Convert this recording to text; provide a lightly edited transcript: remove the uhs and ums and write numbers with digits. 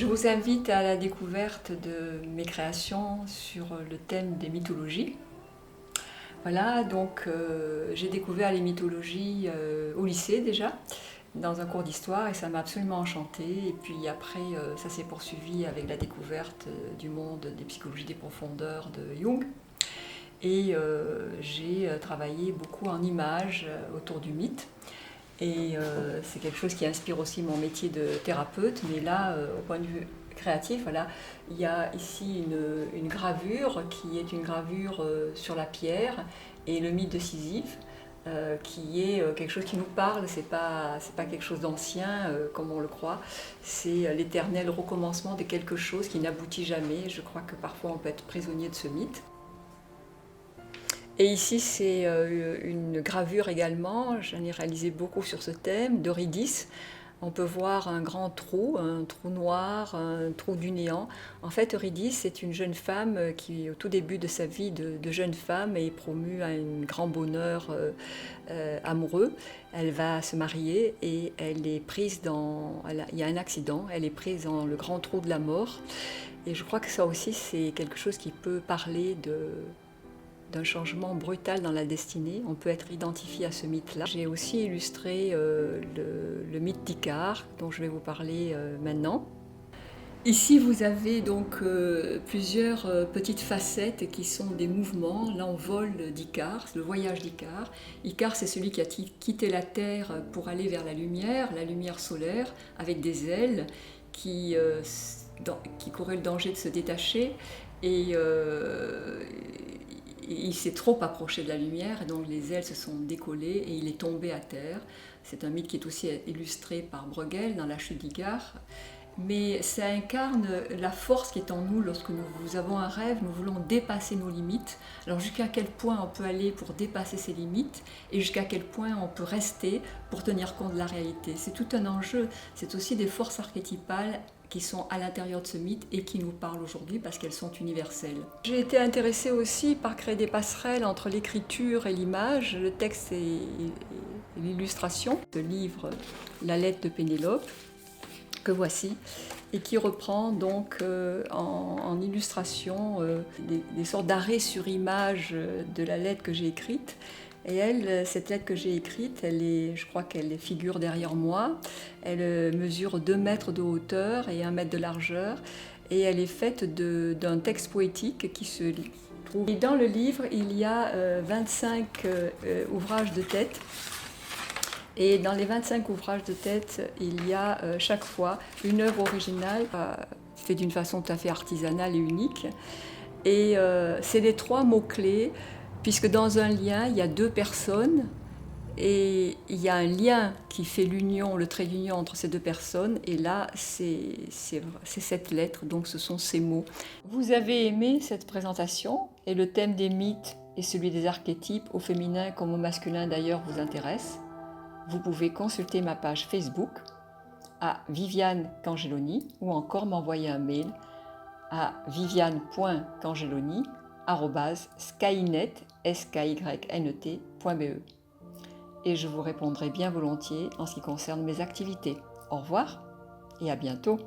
vous invite à la découverte de mes créations sur le thème des mythologies. Voilà, donc j'ai découvert les mythologies au lycée déjà, dans un cours d'histoire, et ça m'a absolument enchantée. Et puis après, ça s'est poursuivi avec la découverte du monde des psychologies des profondeurs de Jung. Et j'ai travaillé beaucoup en images autour du mythe. Et c'est quelque chose qui inspire aussi mon métier de thérapeute. Mais là, au point de vue créatif, voilà, il y a ici une gravure qui est une gravure sur la pierre et le mythe de Sisyphe, qui est quelque chose qui nous parle. C'est pas quelque chose d'ancien comme on le croit. C'est l'éternel recommencement de quelque chose qui n'aboutit jamais. Je crois que parfois on peut être prisonnier de ce mythe. Et ici, c'est une gravure également, j'en ai réalisé beaucoup sur ce thème, d'Eurydice. On peut voir un grand trou, un trou noir, un trou du néant. En fait, Eurydice est une jeune femme qui, au tout début de sa vie de jeune femme, est promue à un grand bonheur amoureux. Elle va se marier et elle est prise il y a un accident, elle est prise dans le grand trou de la mort. Et je crois que ça aussi, c'est quelque chose qui peut parler d'un changement brutal dans la destinée. On peut être identifié à ce mythe-là. J'ai aussi illustré le mythe d'Icare, dont je vais vous parler maintenant. Ici, vous avez donc plusieurs petites facettes qui sont des mouvements, l'envol d'Icare, le voyage d'Icare. Icare, c'est celui qui a quitté la Terre pour aller vers la lumière solaire, avec des ailes qui couraient le danger de se détacher. Et il s'est trop approché de la lumière, et donc les ailes se sont décollées et il est tombé à terre. C'est un mythe qui est aussi illustré par Bruegel dans La chute d'Icare. Mais ça incarne la force qui est en nous lorsque nous avons un rêve, nous voulons dépasser nos limites. Alors jusqu'à quel point on peut aller pour dépasser ses limites et jusqu'à quel point on peut rester pour tenir compte de la réalité. C'est tout un enjeu, c'est aussi des forces archétypales qui sont à l'intérieur de ce mythe et qui nous parlent aujourd'hui parce qu'elles sont universelles. J'ai été intéressée aussi par créer des passerelles entre l'écriture et l'image, le texte et l'illustration. Ce livre, La lettre de Pénélope, que voici, et qui reprend donc en illustration des sortes d'arrêts sur image de la lettre que j'ai écrite. Et cette lettre que j'ai écrite, je crois qu'elle figure derrière moi. Elle mesure 2 mètres de hauteur et 1 mètre de largeur. Et elle est faite d'un texte poétique qui se trouve. Et dans le livre, il y a 25 ouvrages de tête. Et dans les 25 ouvrages de tête, il y a chaque fois une œuvre originale, faite d'une façon tout à fait artisanale et unique. Et c'est les 3 mots-clés, puisque dans un lien, il y a 2 personnes, et il y a un lien qui fait l'union, le trait d'union entre ces 2 personnes, et là, c'est cette lettre, donc ce sont ces mots. Vous avez aimé cette présentation, et le thème des mythes et celui des archétypes, au féminin comme au masculin d'ailleurs, vous intéresse. Vous pouvez consulter ma page Facebook à Viviane Cangeloni ou encore m'envoyer un mail à viviane.cangeloni@skynet.be et je vous répondrai bien volontiers en ce qui concerne mes activités. Au revoir et à bientôt.